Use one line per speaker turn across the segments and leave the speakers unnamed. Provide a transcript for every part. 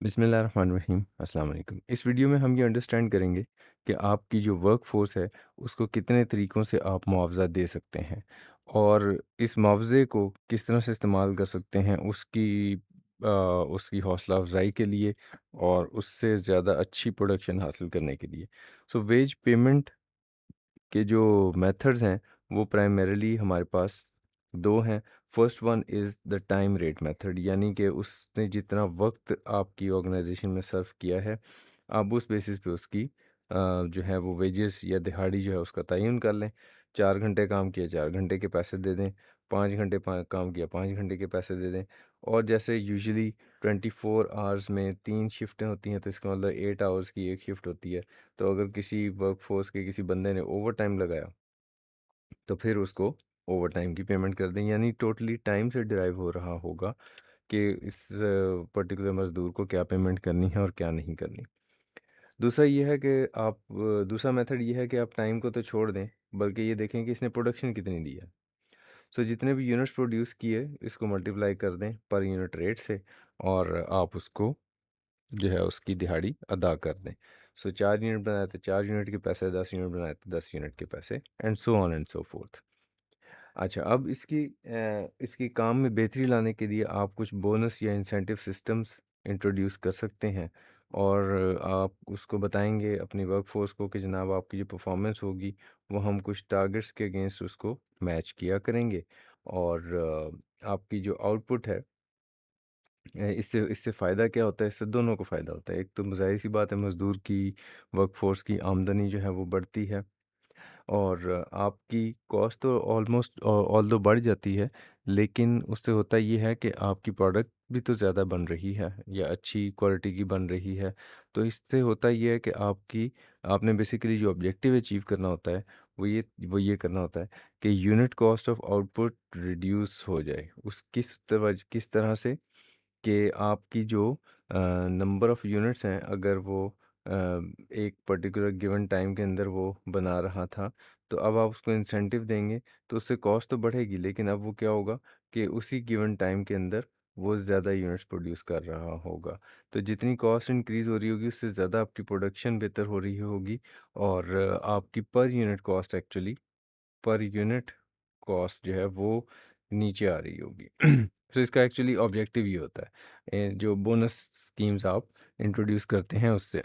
बिस्मिल्लाहिर्रहमानिर्रहीम अस्सलाम वालेकुम। इस वीडियो में हम ये अंडरस्टैंड करेंगे कि आपकी जो वर्क फोर्स है उसको कितने तरीक़ों से आप मुआवज़ा दे सकते हैं और इस मुआवज़े को किस तरह से इस्तेमाल कर सकते हैं उसकी हौसला अफ़ज़ाई के लिए और उससे ज़्यादा अच्छी प्रोडक्शन हासिल करने के लिए। सो वेज पेमेंट के जो मेथड्स हैं वो प्राइमरीली हमारे पास 2 हैं। First one is the time rate method, यानी कि उसने जितना वक्त आपकी ऑर्गेनाइजेशन में सर्व किया है, आप उस बेसिस पे उसकी जो है वो वेजेस या दिहाड़ी जो है उसका तयन कर लें। 4 घंटे काम किया 4 घंटे के पैसे दे दें, 5 घंटे काम किया 5 घंटे के पैसे दे दें। और जैसे यूजुअली 24 आवर्स में 3 शिफ्टें होती हैं, तो इसका मतलब 8 आवर्स की एक शिफ्ट होती है। तो अगर किसी वर्कफोर्स के किसी बंदे ने ओवर टाइम लगाया तो फिर उसको ओवर टाइम की पेमेंट कर दें, यानी टोटली टाइम से डिराइव हो रहा होगा कि इस पर्टिकुलर मज़दूर को क्या पेमेंट करनी है और क्या नहीं करनी। दूसरा ये है कि दूसरा मेथड ये है कि आप टाइम को तो छोड़ दें, बल्कि ये देखें कि इसने प्रोडक्शन कितनी दी है। सो जितने भी यूनिट्स प्रोड्यूस किए इसको मल्टीप्लाई कर दें पर यूनिट रेट से और आप उसको जो है उसकी दिहाड़ी अदा कर दें। सो 4 यूनिट बनाए तो 4 यूनिट के पैसे, 10 यूनिट बनाए तो 10 यूनिट के पैसे, and so on and so fourth. अच्छा, अब इसकी काम में बेहतरी लाने के लिए आप कुछ बोनस या इंसेंटिव सिस्टम्स इंट्रोड्यूस कर सकते हैं और आप उसको बताएंगे अपनी वर्कफोर्स को कि जनाब आपकी जो परफॉर्मेंस होगी वो हम कुछ टारगेट्स के अगेंस्ट उसको मैच किया करेंगे और आपकी जो आउटपुट है, इससे इससे फ़ायदा क्या होता है? इससे दोनों को फ़ायदा होता है। एक तो ज़ाहिर सी बात है, मज़दूर की वर्कफोर्स की आमदनी जो है वो बढ़ती है और आपकी कॉस्ट तो ऑलमोस्ट ऑल्दो बढ़ जाती है, लेकिन उससे होता ये है कि आपकी प्रोडक्ट भी तो ज़्यादा बन रही है या अच्छी क्वालिटी की बन रही है। तो इससे होता ये है कि आपने बेसिकली जो ऑब्जेक्टिव अचीव करना होता है वो ये करना होता है कि unit cost of output reduce हो जाए। किस तरह से कि आपकी जो नंबर ऑफ़ यूनिट्स हैं, अगर वो एक पर्टिकुलर गिवन टाइम के अंदर वो बना रहा था, तो अब आप उसको इंसेंटिव देंगे, तो उससे कॉस्ट तो बढ़ेगी, लेकिन अब वो क्या होगा कि उसी गिवन टाइम के अंदर वो ज़्यादा यूनिट्स प्रोड्यूस कर रहा होगा। तो जितनी कॉस्ट इंक्रीज़ हो रही होगी, उससे ज़्यादा आपकी प्रोडक्शन बेहतर हो रही होगी और आपकी पर यूनिट कॉस्ट जो है वो नीचे आ रही होगी। सो इसका एक्चुअली ऑब्जेक्टिव ये होता है, जो बोनस स्कीम्स आप इंट्रोड्यूस करते हैं उससे।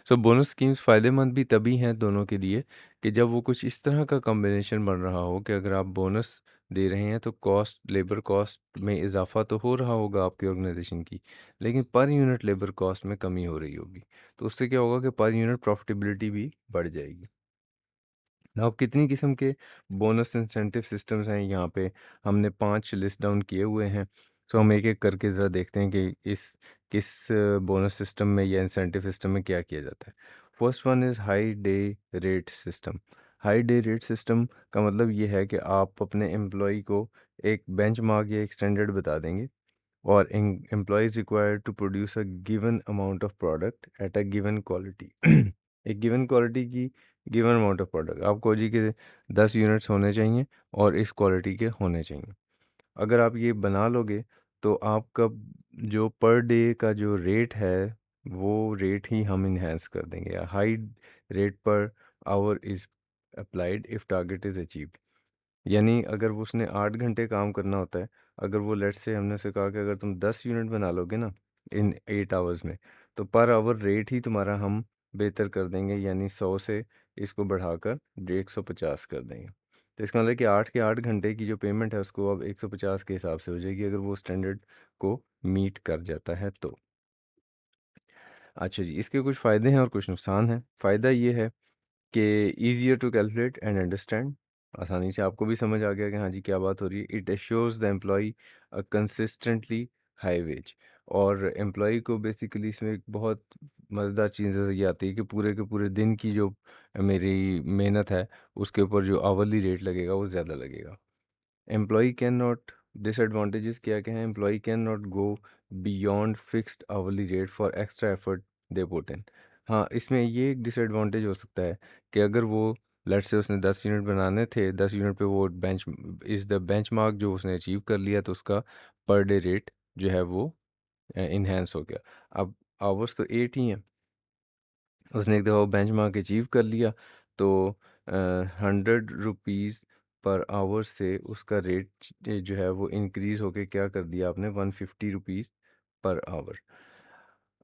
सो बोनस स्कीम्स फ़ायदेमंद भी तभी हैं दोनों के लिए कि जब वो कुछ इस तरह का कॉम्बिनेशन बन रहा हो कि अगर आप बोनस दे रहे हैं तो लेबर कॉस्ट में इजाफा तो हो रहा होगा आपकी ऑर्गेनाइजेशन की, लेकिन पर यूनिट लेबर कॉस्ट में कमी हो रही होगी। तो उससे क्या होगा कि पर यूनिट प्रॉफिटेबिलिटी भी बढ़ जाएगी। अब कितनी किस्म के बोनस इंसेंटिव सिस्टम्स हैं यहाँ पे, हमने 5 लिस्ट डाउन किए हुए हैं। सो हम एक एक करके ज़रा देखते हैं कि इस किस बोनस सिस्टम में या इंसेंटिव सिस्टम में क्या किया जाता है। First one is high day rate system. High day rate system का मतलब ये है कि आप अपने एम्प्लॉय को एक बेंचमार्क या एक स्टैंडर्ड बता देंगे और employees required to produce a given amount of product at a given quality. एक गिवन क्वालिटी की गिवन अमाउंट ऑफ प्रोडक्ट आपको जी के 10 यूनिट्स होने चाहिए और इस क्वालिटी के होने चाहिए। अगर आप ये बना लोगे तो आपका जो पर डे का जो रेट है वो रेट ही हम इन्हेंस कर देंगे। High rate per hour is applied if target is achieved. यानी अगर वो उसने 8 घंटे काम करना होता है, अगर वो लेट्स से हमने उसे कहा कि अगर तुम 10 यूनिट बना लोगे ना इन 8 आवर्स में, तो पर आवर रेट ही तुम्हारा हम बेहतर कर देंगे, यानी 100 से इसको बढ़ाकर 150 कर देंगे। तो इसका मतलब है कि 8 के 8 घंटे की जो पेमेंट है उसको अब 150 के हिसाब से हो जाएगी, अगर वो स्टैंडर्ड को मीट कर जाता है तो। अच्छा जी, इसके कुछ फ़ायदे हैं और कुछ नुकसान हैं। फ़ायदा ये है कि easier to calculate and understand, आसानी से आपको भी समझ आ गया कि हाँ जी क्या बात हो रही है। It assures the employ a consistently high wage, और एम्प्लॉय को बेसिकली इसमें एक बहुत मज़ेदार चीज़ ये आती है कि पूरे के पूरे दिन की जो मेरी मेहनत है उसके ऊपर जो आवरली रेट लगेगा वो ज़्यादा लगेगा। एम्प्लॉय कैन नॉट डिसएडवांटेजेस क्या-क्या हैं? Employ can not go beyond fixed hourly rate for extra effort they put in. हाँ, इसमें ये एक डिसएडवांटेज हो सकता है कि अगर वो लेट्स से उसने 10 यूनिट बनाने थे, 10 यूनिट पे वो बेंचमार्क जो उसने अचीव कर लिया, तो उसका पर डे रेट जो है वो इन्हेंस हो गया। अब आवर्स तो 8 ही हैं। उसने एक दफ़ा वो बेंचमार्क अचीव कर लिया तो 100 रुपीज़ पर आवर से उसका रेट जो है वो इंक्रीज़ होके क्या कर दिया आपने 150 रुपीज़ पर आवर।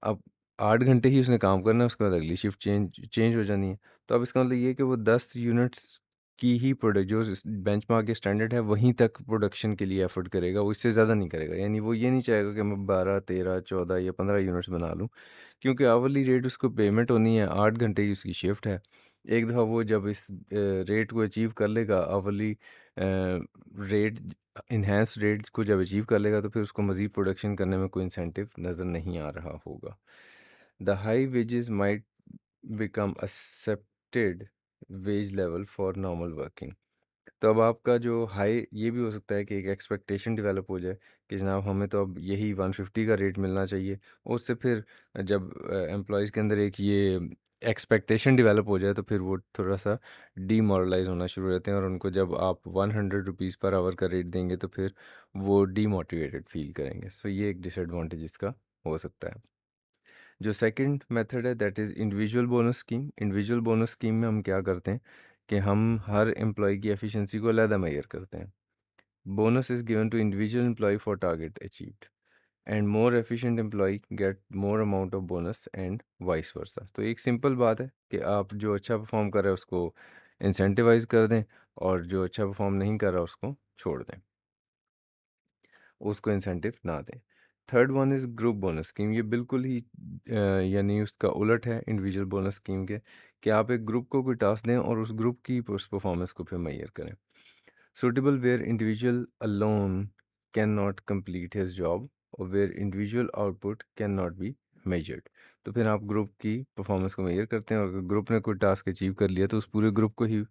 अब 8 घंटे ही उसने काम करना है, उसके बाद अगली शिफ्ट चेंज चेंज हो जानी है। तो अब इसका मतलब ये है कि वो 10 यूनिट्स की ही प्रोडक्ट जो बेंचमार्क के स्टैंडर्ड है वहीं तक प्रोडक्शन के लिए एफर्ट करेगा, वो इससे ज़्यादा नहीं करेगा। यानी वो ये नहीं चाहेगा कि मैं 12, 13, 14 या 15 यूनिट्स बना लूँ, क्योंकि आवरली रेट उसको पेमेंट होनी है, 8 घंटे की उसकी शिफ्ट है। एक दफ़ा वो जब इस रेट को अचीव कर लेगा, आवरली रेट इन्हांस्ड रेट्स को जब अचीव कर लेगा, तो फिर उसको मज़ीद प्रोडक्शन करने में कोई इंसेंटिव नज़र नहीं आ रहा होगा। The high wages might become accepted wage level for normal working. तो अब आपका जो हाई ये भी हो सकता है कि एक एक्सपेक्टेशन डेवलप हो जाए कि जनाब हमें तो अब यही 150 का रेट मिलना चाहिए। उससे फिर जब एम्प्लॉयज़ के अंदर एक ये एक्सपेक्टेशन डेवलप हो जाए तो फिर वो थोड़ा सा डीमोरलाइज होना शुरू हो जाते हैं, और उनको जब आप 100 रुपीज़ पर आवर का रेट देंगे तो फिर वो डीमोटिवेटेड फील करेंगे। सो ये एक डिसएडवांटेज इसका हो सकता है। जो सेकंड मेथड है that is individual bonus scheme. Individual bonus scheme में हम क्या करते हैं कि हम हर एम्प्लॉय की एफिशिएंसी को अलग मेजर करते हैं। Bonus is given to individual employ for target achieved, and more efficient employ get more amount of bonus and vice versa. तो एक सिंपल बात है कि आप जो अच्छा परफॉर्म कर रहे हैं उसको इंसेंटिवाइज कर दें, और जो अच्छा परफॉर्म नहीं कर रहा उसको छोड़ दें, उसको इंसेंटिव ना दें। Third one is group bonus scheme. ये बिल्कुल ही यानी उसका उलट है इंडिविजुअल बोनस स्कीम के, कि आप एक ग्रुप को कोई टास्क दें और उस ग्रुप की परफॉर्मेंस को फिर मैयर करें। Suitable where individual alone can not complete his job, और where individual output can not be measured. तो फिर आप ग्रुप की परफॉर्मेंस को मेजर करते हैं, और अगर ग्रुप ने कोई टास्क अचीव कर लिया तो उस पूरे ग्रुप को ही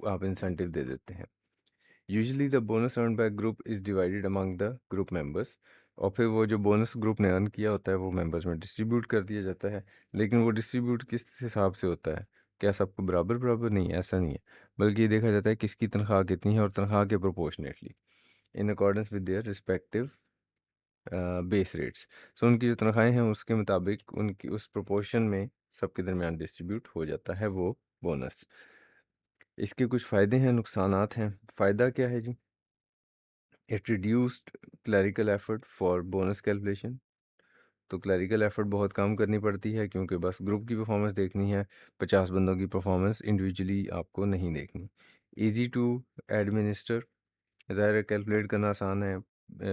आप इंसेंटिव दे देते हैं। Usually the bonus earn by group is divided among the group members, और फिर वो जो बोनस ग्रुप ने अर्न किया होता है वो मेंबर्स में डिस्ट्रीब्यूट कर दिया जाता है। लेकिन वो डिस्ट्रीब्यूट किस हिसाब से होता है? क्या सबको बराबर बराबर? नहीं, ऐसा नहीं है। बल्कि ये देखा जाता है किसकी तनख्वाह कितनी है, और तनख्वाह के proportionately in accordance with their respective base rates. So उनकी जो तनख्वाहें हैं उसके मुताबिक उनकी उस प्रोपोर्शन में सबके दरमियान डिस्ट्रीब्यूट हो जाता है वो बोनस। इसके कुछ फ़ायदे हैं, नुकसानात हैं। फ़ायदा क्या है जी? It reduced clerical effort for bonus calculation. तो क्लरिकल एफर्ट बहुत कम करनी पड़ती है, क्योंकि बस ग्रुप की परफॉर्मेंस देखनी है, 50 बंदों की परफॉर्मेंस इंडिविजुअली आपको नहीं देखनी। इजी टू एडमिनिस्टर, ज़ाहिर कैलकुलेट करना आसान है,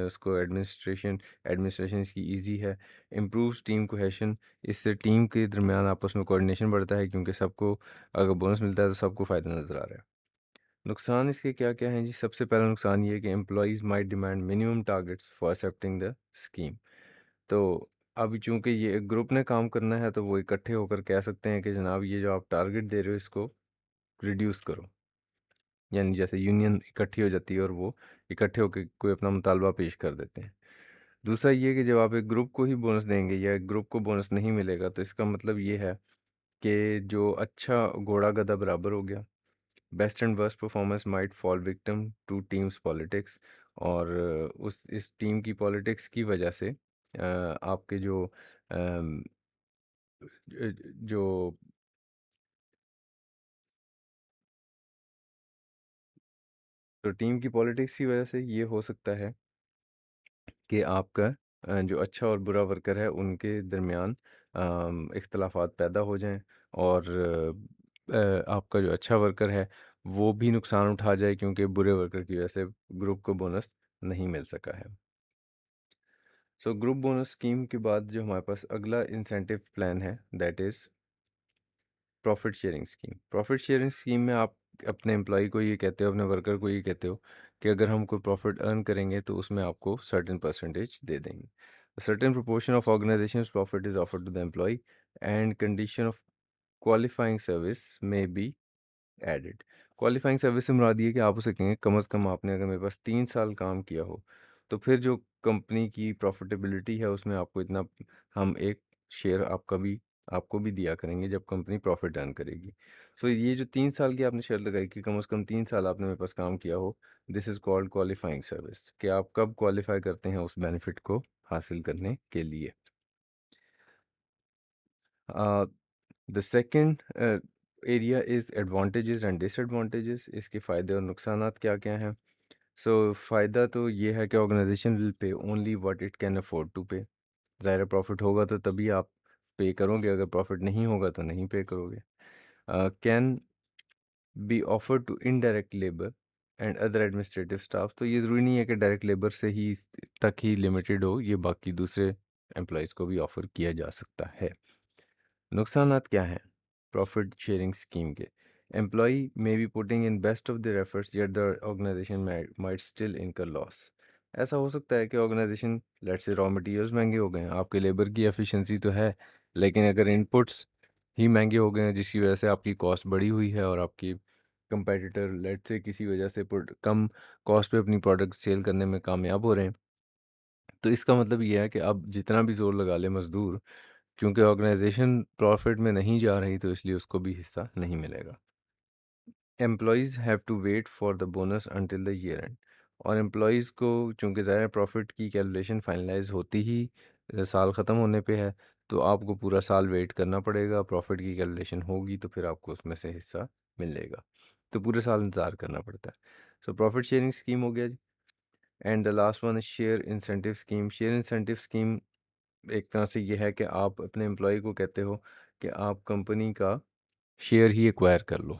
उसको एडमिनिस्ट्रेशन इसकी इजी है। इम्प्रूव्स टीम कोहेशन, इससे टीम के दरमियान आपस में कोऑर्डिनेशन बढ़ता है, क्योंकि सबको अगर बोनस मिलता है तो सबको फ़ायदा नज़र आ रहा है। नुकसान इसके क्या क्या हैं जी? सबसे पहला नुकसान ये है कि employees might demand minimum targets for accepting the scheme. तो अब चूंकि ये एक ग्रुप ने काम करना है तो वो इकट्ठे होकर कह सकते हैं कि जनाब ये जो आप टारगेट दे रहे हो इसको रिड्यूस करो। यानी जैसे यूनियन इकट्ठी हो जाती है और वो इकट्ठे होकर कोई अपना मुतालबा पेश कर देते हैं। दूसरा ये कि जब आप एक ग्रुप को ही बोनस देंगे या एक ग्रुप को बोनस नहीं मिलेगा तो इसका मतलब ये है कि जो अच्छा घोड़ा गधा बराबर हो गया। Best and worst performance might fall victim two teams politics, और उस इस टीम की पॉलिटिक्स की वजह से आपके अम, जो तो टीम की पॉलिटिक्स की वजह से ये हो सकता है कि आपका जो अच्छा और बुरा वर्कर है उनके दरमियान इख्तलाफात पैदा हो जाएं, और आपका जो अच्छा वर्कर है वो भी नुकसान उठा जाए, क्योंकि बुरे वर्कर की वजह से ग्रुप को बोनस नहीं मिल सका है। सो ग्रुप बोनस स्कीम के बाद जो हमारे पास अगला इंसेंटिव प्लान है that is profit sharing scheme. Profit sharing scheme में आप अपने एम्प्लॉय को ये कहते हो, अपने वर्कर को ये कहते हो कि अगर हम कोई प्रॉफिट अर्न करेंगे तो उसमें आपको सर्टेन परसेंटेज दे देंगे। Certain proportion of organization profit is offered to the employ, and condition of qualifying service में बी एडिड। क्वालिफाइंग सर्विस से मुराद ये कि आप उसे कहेंगे कम अज़ कम आपने अगर मेरे पास 3 साल काम किया हो तो फिर जो कंपनी की प्रॉफिटेबिलिटी है उसमें आपको इतना, हम एक शेयर आपको भी दिया करेंगे जब कंपनी प्रॉफिट अर्न करेगी। सो ये जो 3 साल की आपने शर्त लगाई कि कम अज़ कम 3 साल आपने मेरे पास काम किया हो, this is called qualifying service, कि आप कब क्वालिफाई करते हैं उस बेनिफिट को हासिल करने के लिए। The second area is advantages and disadvantages. इसके फ़ायदे और नुकसानात क्या-क्या हैं? सो फ़ायदा तो ये है कि organization will pay only what it can afford to pay. ज़ाहिर है प्रॉफ़िट होगा तो तभी आप पे करोगे, अगर प्रॉफ़िट नहीं होगा तो नहीं पे करोगे। Can be offered to indirect labour and other administrative staff. तो ये ज़रूरी नहीं है कि डायरेक्ट लेबर से ही तक ही लिमिटेड हो, ये बाकी दूसरे एम्प्लॉयज़ को भी ऑफ़र किया जा सकता है। नुकसानात क्या हैं प्रॉफिट शेयरिंग स्कीम के? Employee may be putting in best of their efforts yet the organization might still incur loss. ऐसा हो सकता है कि organization let's say raw materials महंगे हो गए हैं, आपके लेबर की एफिशिएंसी तो है, लेकिन अगर इनपुट्स ही महंगे हो गए हैं जिसकी वजह से आपकी कॉस्ट बढ़ी हुई है और आपकी कंपेटिटर लेट्स से किसी वजह से कम कॉस्ट पे अपनी प्रोडक्ट सेल करने में कामयाब हो रहे हैं, तो इसका मतलब ये है कि अब जितना भी जोर लगा ले मजदूर, क्योंकि ऑर्गेनाइजेशन प्रॉफिट में नहीं जा रही तो इसलिए उसको भी हिस्सा नहीं मिलेगा। Employees have to wait for the bonus until the year end. और एम्प्लॉयज़ को चूँकि ज़ाहिर प्रॉफिट की कैलकुलेशन फाइनलाइज होती ही साल ख़त्म होने पे है, तो आपको पूरा साल वेट करना पड़ेगा। प्रॉफिट की कैलकुलेशन होगी तो फिर आपको उसमें से हिस्सा मिलेगा, तो पूरे साल इंतज़ार करना पड़ता है। सो प्रॉफिट शेयरिंग स्कीम हो गया जी। And the last one is share incentive scheme. Share incentive scheme एक तरह से ये है कि आप अपने एम्प्लॉय को कहते हो कि आप कंपनी का शेयर ही एक्वायर कर लो,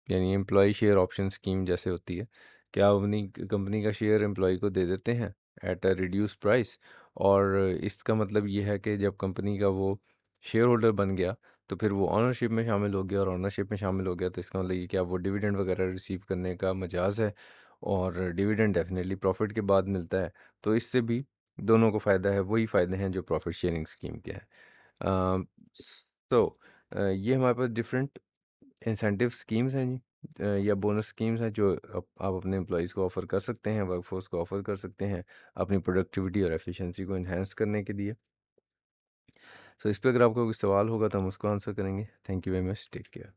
यानी एम्प्लॉय शेयर ऑप्शन स्कीम जैसे होती है कि आप अपनी कंपनी का शेयर एम्प्लॉय को दे देते हैं एट अ रिड्यूस प्राइस। और इसका मतलब ये है कि जब कंपनी का वो शेयर होल्डर बन गया तो फिर वो ऑनरशिप में शामिल हो गया, और ऑनरशिप में शामिल हो गया तो इसका मतलब ये कि आप वो डिविडेंड वगैरह रिसीव करने का मजाज है, और डिविडेंड डेफिनेटली प्रॉफिट के बाद मिलता है। तो इससे भी दोनों को फ़ायदा है, वही फ़ायदे हैं जो प्रॉफिट शेयरिंग स्कीम के हैं। तो ये हमारे पास डिफरेंट इंसेंटिव स्कीम्स हैं जी, या बोनस स्कीम्स हैं जो आप अपने एम्प्लॉयज़ को ऑफ़र कर सकते हैं, वर्कफोर्स को ऑफ़र कर सकते हैं अपनी प्रोडक्टिविटी और एफिशिएंसी को इन्हांस करने के लिए। सो इस पे अगर आपको कोई सवाल होगा तो हम उसको आंसर करेंगे। Thank you very much, take care.